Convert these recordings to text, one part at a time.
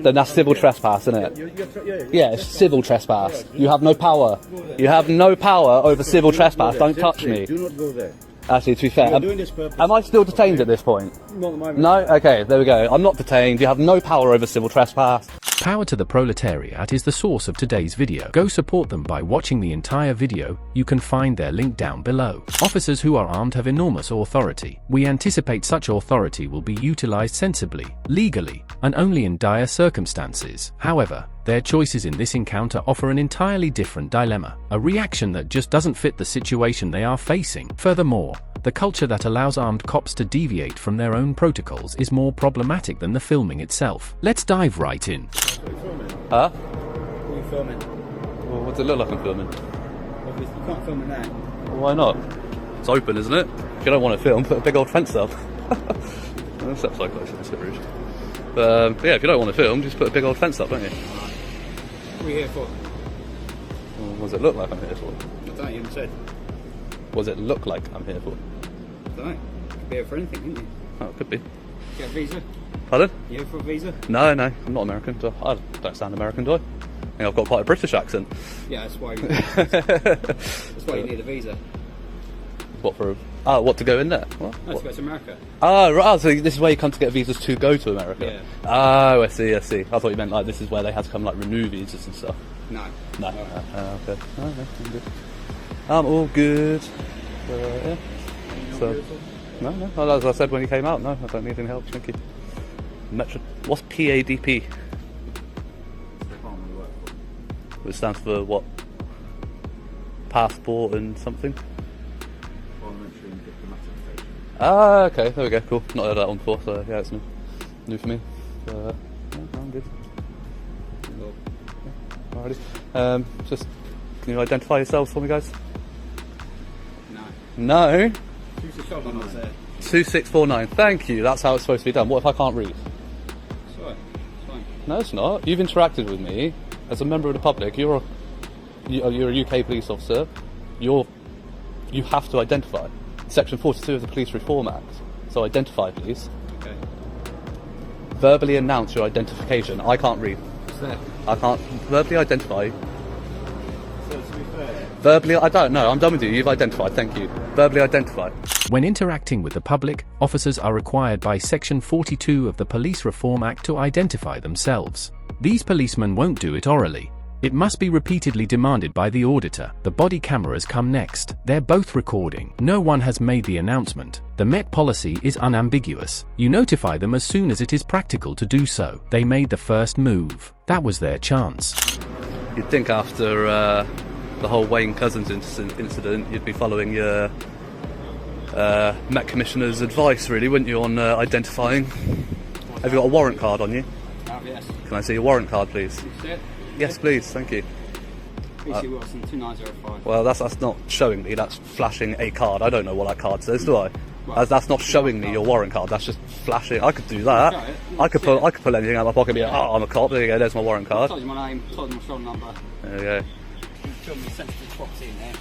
Then that's civil trespass, isn't it? Yeah, it's civil trespass. You have no power. You have no power over civil trespass. Don't touch me. Do not go there. Actually, to be fair, am I still detained at this point? Not at the moment. No? Okay, there we go. I'm not detained. You have no power over civil trespass. Power to the Proletariat is the source of today's video. Go support them by watching the entire video. You can find their link down below. Officers who are armed have enormous authority. We anticipate such authority will be utilized sensibly, legally, and only in dire circumstances. However, their choices in this encounter offer an entirely different dilemma, a reaction that just doesn't fit the situation they are facing. Furthermore, the culture that allows armed cops to deviate from their own protocols is more problematic than the filming itself. Let's dive right in. Huh? What are you filming? Well, what does it look like I'm filming? Obviously, you can't film it now. Well, why not? It's open, isn't it? If you don't want to film, put a big old fence up. That's so close, it's a bit rude. But yeah, if you don't want to film, just put a big old fence up, don't you? What are you here for? Well, what does it look like I'm here for? I don't know, you haven't said. What does it look like I'm here for? I don't know. Could be here for anything, couldn't you? Oh, it could be. You get a visa? Pardon? You here for a visa? No, I'm not American. I don't sound American, do I? I think I've got quite a British accent. Yeah, that's why you that's why you need a visa. What for? What to go in there? What? No, to go to America. Oh, right. So this is where you come to get visas to go to America? Yeah. Oh, I see. I thought you meant like this is where they had to come like renew visas and stuff. No. No. Okay. Oh, no, I'm good. I'm all good. Yeah. So, no. Well, as I said when you came out, no, I don't need any help. Thank you. Metro. What's PADP? Which stands for what? Passport and something? Ah, okay, there we go, cool. Not heard that one before, so yeah, it's new for me. Yeah, I'm good. Alrighty. Just, can you identify yourselves for me, guys? No? 2649, thank you, that's how it's supposed to be done. What if I can't read? Sorry, it's fine. No, it's not. You've interacted with me as a member of the public. You're a UK police officer. You have to identify. Section 42 of the Police Reform Act. So identify, please. Okay. Verbally announce your identification. I can't read. What's that? I can't verbally identify. So to be fair... Verbally, I don't know. I'm done with you. You've identified. Thank you. Verbally identify. When interacting with the public, officers are required by Section 42 of the Police Reform Act to identify themselves. These policemen won't do it orally. It must be repeatedly demanded by the auditor. The body cameras come next. They're both recording. No one has made the announcement. The Met policy is unambiguous. You notify them as soon as it is practical to do so. They made the first move. That was their chance. You'd think after the whole Wayne Couzens incident, you'd be following your Met Commissioner's advice, really, wouldn't you, on identifying? Have you got a warrant card on you? Yes. Can I see your warrant card, please? Yes, please, thank you. BC Wilson 2905. Well, that's not showing me, that's flashing a card. I don't know what that card says, do I? That's not showing me your warrant card, that's just flashing. I could do that. I could pull anything out of my pocket and be like, oh, I'm a cop, there you go, there's my warrant card. I told you my name, told you my phone number. There you go. You film the sensitive property in there.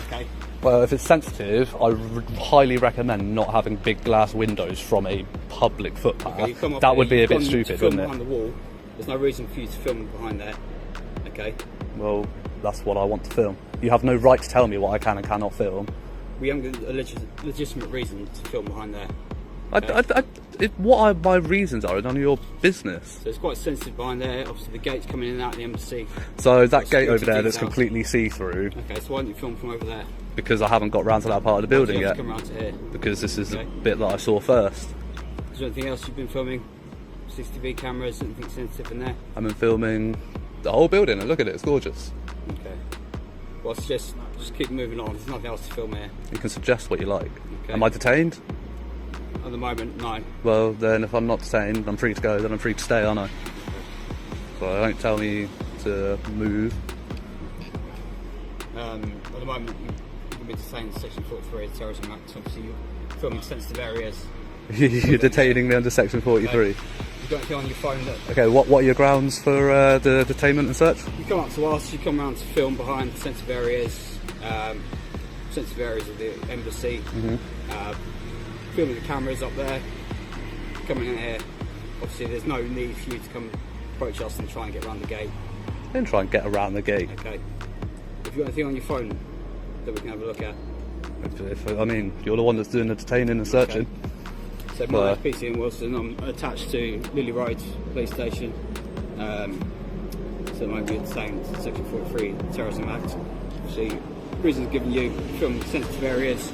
Okay. Well, if it's sensitive, I highly recommend not having big glass windows from a public footpath. Okay, that would be a bit stupid, wouldn't it? Behind the wall. There's no reason for you to film behind there. Okay. Well, that's what I want to film. You have no right to tell me what I can and cannot film. We haven't got a legitimate reason to film behind there. What my reasons are none of your business. So it's quite sensitive behind there. Obviously, the gate's coming in and out of the embassy. So that gate over there that's completely see-through. Okay, so why don't you film from over there? Because I haven't got round to that part of the building yet. Come round to here. Because this is the bit that I saw first. Is there anything else you've been filming? CCTV cameras, anything sensitive in there? I've been filming the whole building and look at it, it's gorgeous. Okay. Well, I suggest just keep moving on. There's nothing else to film here. You can suggest what you like. Okay. Am I detained? At the moment, no. Well, then if I'm not detained, I'm free to go, then I'm free to stay, aren't I? So don't tell me to move. At the moment, you've been detained in Section 43 of the Terrorism Act. Obviously, you're filming sensitive areas. You're detaining me under Section 43. Okay. You've got anything on your phone that... Okay, what are your grounds for the detainment and search? You come up to us, you come around to film behind the sensitive areas of the embassy, filming the cameras up there, coming in here. Obviously there's no need for you to come approach us and try and get around the gate. Then try and get around the gate. Okay. Have you got anything on your phone that we can have a look at? I mean, you're the one that's doing the detaining and searching. Okay. So my PC in Wilson, I'm attached to Lily Road Police Station. So it might be detained Section 43 Terrorism Act. See, reasons given you, film sensitive areas,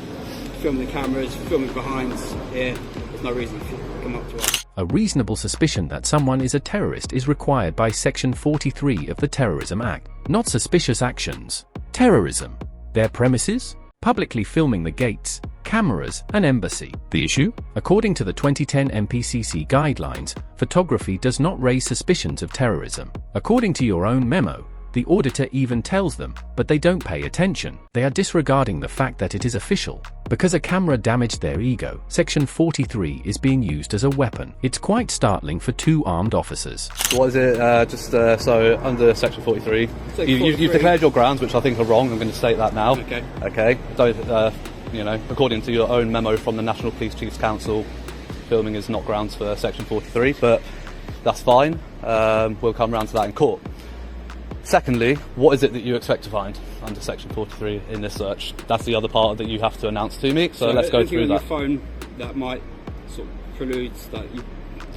film the cameras, filming behind here. There's no reason to come up to us. A reasonable suspicion that someone is a terrorist is required by Section 43 of the Terrorism Act, not suspicious actions. Terrorism. Their premises? Publicly filming the gates, cameras, and embassy. The issue? According to the 2010 MPCC guidelines, photography does not raise suspicions of terrorism. According to your own memo, the auditor even tells them, but they don't pay attention. They are disregarding the fact that it is official. Because a camera damaged their ego, Section 43 is being used as a weapon. It's quite startling for two armed officers. What is it? So under Section 43, you've declared your grounds, which I think are wrong. I'm going to state that now. Okay. Okay. Don't, according to your own memo from the National Police Chiefs Council, filming is not grounds for Section 43, but that's fine. We'll come around to that in court. Secondly, what is it that you expect to find under Section 43 in this search? That's the other part that you have to announce to me, so let's go through that. On your phone that might sort of prelude that you...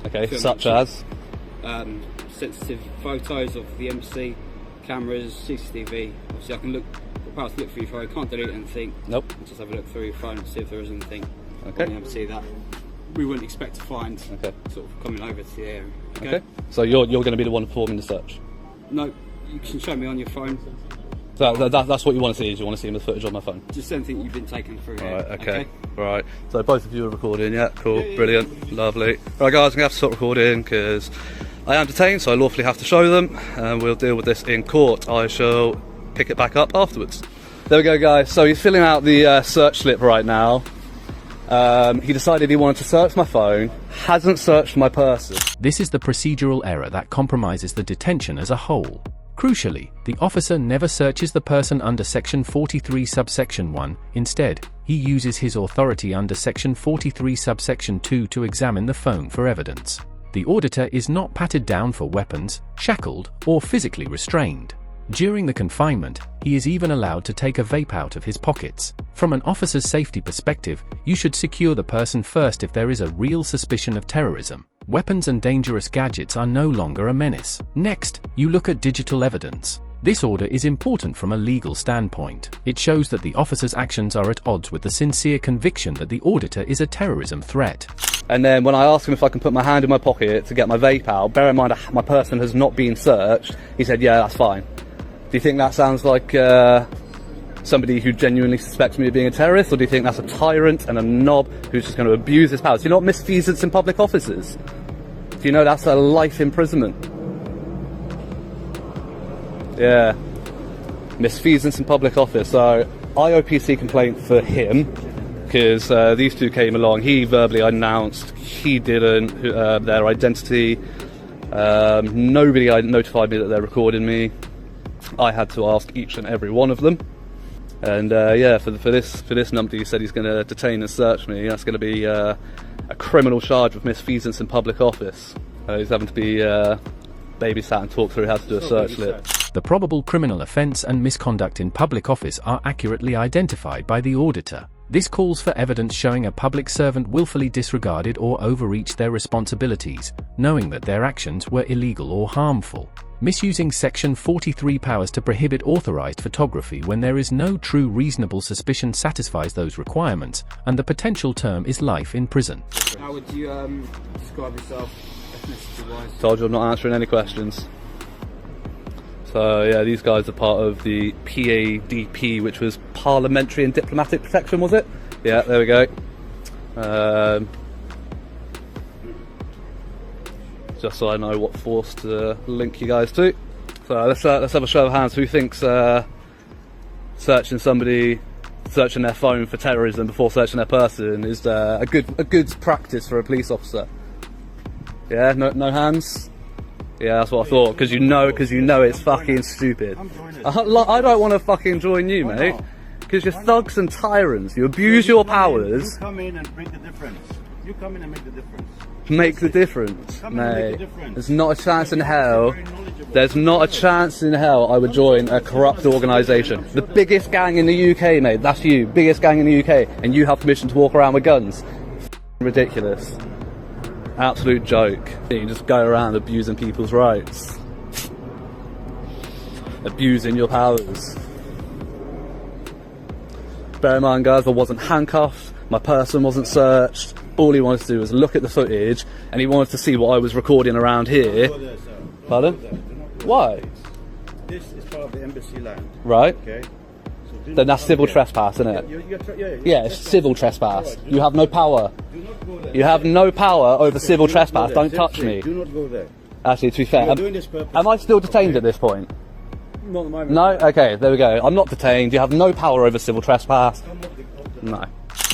Okay, such as? Sensitive photos of the embassy, cameras, CCTV. Obviously I can look through your phone, can't delete anything. Nope. Just have a look through your phone and see if there is anything on okay. the embassy that we wouldn't expect to find okay. sort of coming over to the area. Okay. So you're going to be the one performing the search? No. You can show me on your phone. So that's what you want to see, is you want to see the footage on my phone? Just anything you've been taken through here. Right, okay. Right. So both of you are recording, yeah? Cool, yeah. Brilliant, lovely. Right guys, I'm going to have to stop recording because I am detained, so I lawfully have to show them, and we'll deal with this in court. I shall pick it back up afterwards. There we go guys, so he's filling out the search slip right now. He decided he wanted to search my phone, hasn't searched my person. This is the procedural error that compromises the detention as a whole. Crucially, the officer never searches the person under Section 43 subsection 1, instead, he uses his authority under Section 43 subsection 2 to examine the phone for evidence. The auditor is not patted down for weapons, shackled, or physically restrained. During the confinement, he is even allowed to take a vape out of his pockets. From an officer's safety perspective, you should secure the person first if there is a real suspicion of terrorism. Weapons and dangerous gadgets are no longer a menace. Next, you look at digital evidence. This order is important from a legal standpoint. It shows that the officer's actions are at odds with the sincere conviction that the auditor is a terrorism threat. And then when I asked him if I can put my hand in my pocket to get my vape out, bear in mind my person has not been searched, he said, yeah, that's fine. Do you think that sounds like somebody who genuinely suspects me of being a terrorist, or do you think that's a tyrant and a knob who's just going to abuse his powers? Do you know what misfeasance in public offices? Do you know that's a life imprisonment? Yeah. Misfeasance in public office. So, IOPC complaint for him, because these two came along. He verbally announced, he didn't, their identity. Nobody notified me that they're recording me. I had to ask each and every one of them. And yeah, for this numpty, he said he's going to detain and search me. That's going to be a criminal charge of misfeasance in public office. He's having to be babysat and talk through how to do a search slip. The probable criminal offence and misconduct in public office are accurately identified by the auditor. This calls for evidence showing a public servant willfully disregarded or overreached their responsibilities, knowing that their actions were illegal or harmful. Misusing Section 43 powers to prohibit authorized photography when there is no true reasonable suspicion satisfies those requirements, and the potential term is life in prison. How would you describe yourself ethnicity-wise? Told you I'm not answering any questions. So yeah, these guys are part of the PADP, which was Parliamentary and Diplomatic Protection, was it? Yeah, there we go. Just so I know what force to link you guys to. So let's have a show of hands. Who thinks searching their phone for terrorism before searching their person is a good practice for a police officer? Yeah, no hands. Yeah, that's what I thought. Because you know it's fucking stupid. I don't want to fucking join you, mate. Because you're thugs and tyrants. You abuse your powers. You come in and make the difference. You come in and make the difference. make the difference, mate. There's not a chance in hell. There's not a chance in hell I would join a corrupt organisation. The biggest gang in the UK, mate. That's you. Biggest gang in the UK, and you have permission to walk around with guns. Ridiculous. Absolute joke. You just go around abusing people's rights. Abusing your powers. Bear in mind, guys, I wasn't handcuffed. My person wasn't searched. All he wanted to do was look at the footage, and he wanted to see what I was recording around here. Pardon? Why? This is part of the embassy land. Right. Okay. So Then that's civil trespass, isn't it? Yeah, it's civil trespass. You have no power. You have no power over civil trespass. Don't touch me. Do not go there. Actually, to be fair, am I still detained at this point? Not at the moment. No? Okay, there we go. I'm not detained. You have no power over civil trespass. No.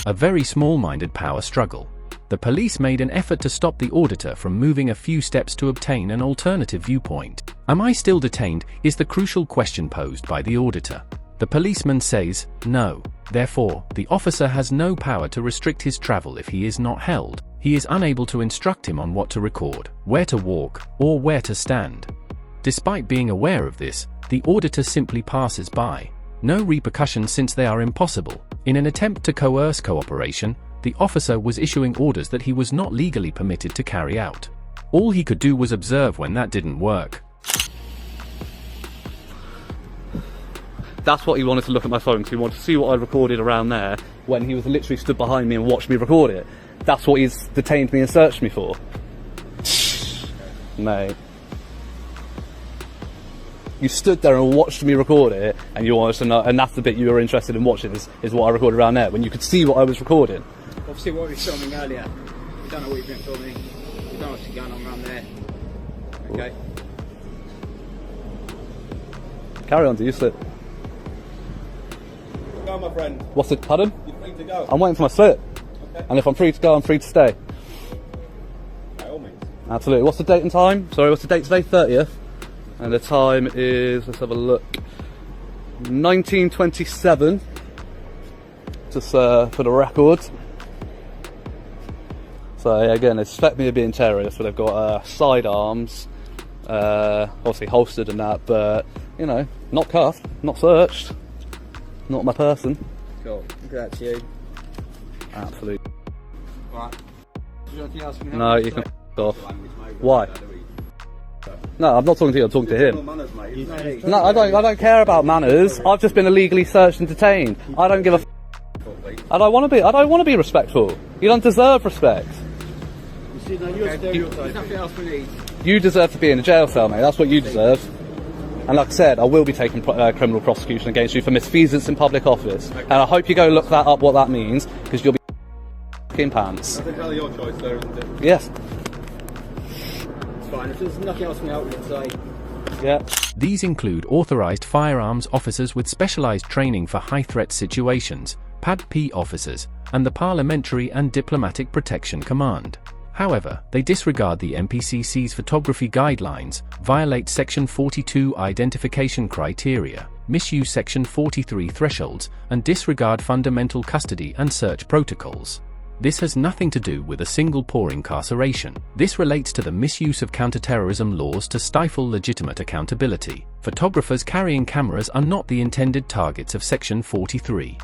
A very small-minded power struggle. The police made an effort to stop the auditor from moving a few steps to obtain an alternative viewpoint. Am I still detained? Is the crucial question posed by the auditor. The policeman says, no. Therefore, the officer has no power to restrict his travel if he is not held. He is unable to instruct him on what to record, where to walk, or where to stand. Despite being aware of this, the auditor simply passes by. No repercussions since they are impossible. In an attempt to coerce cooperation, the officer was issuing orders that he was not legally permitted to carry out. All he could do was observe when that didn't work. That's what he wanted to look at my phone, because he wanted to see what I recorded around there when he was literally stood behind me and watched me record it. That's what he's detained me and searched me for. Mate. You stood there and watched me record it, and you wanted to know, and that's the bit you were interested in watching, is what I recorded around there, when you could see what I was recording. Obviously what we were filming earlier, you don't know what you've been filming, you don't know what's going on around there. Okay? Carry on, do you slip? Go, my friend. What's it, pardon? You're free to go. I'm waiting for my slip. Okay. And if I'm free to go, I'm free to stay. By all means. Absolutely. What's the date and time? Sorry, what's the date today? 30th. And the time is, let's have a look, 1927, just for the record. So yeah, again, they suspect me of being terrorists, but they've got sidearms, obviously holstered and that, but, you know, not cuffed, not searched, not my person. Cool. Congrats to you. Absolutely. Right. Is there anything else we can No, help you with can today? f*** off. Why? No, I'm not talking to you, I'm talking to him. No, I don't care about manners. I've just been illegally searched and detained. I don't give a f***. I don't want to be respectful. You don't deserve respect. You see, now you're stereotyping. There's nothing else we need. You deserve to be in a jail cell, mate. That's what you deserve. And like I said, I will be taking criminal prosecution against you for misfeasance in public office. Okay. And I hope you go look that up, what that means, because you'll be f***ing pants. That's entirely your choice there, isn't it? Yes. Fine, if there's nothing else we can help with today. Yeah. These include authorized firearms officers with specialized training for high-threat situations, PAD-P officers, and the Parliamentary and Diplomatic Protection Command. However, they disregard the MPCC's photography guidelines, violate Section 42 identification criteria, misuse Section 43 thresholds, and disregard fundamental custody and search protocols. This has nothing to do with a single poor incarceration. This relates to the misuse of counterterrorism laws to stifle legitimate accountability. Photographers carrying cameras are not the intended targets of Section 43.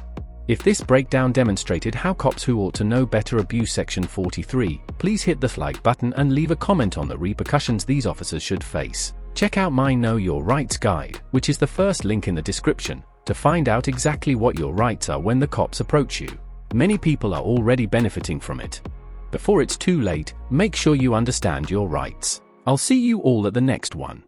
If this breakdown demonstrated how cops who ought to know better abuse Section 43, please hit the like button and leave a comment on the repercussions these officers should face. Check out my Know Your Rights guide, which is the first link in the description, to find out exactly what your rights are when the cops approach you. Many people are already benefiting from it. Before it's too late, make sure you understand your rights. I'll see you all at the next one.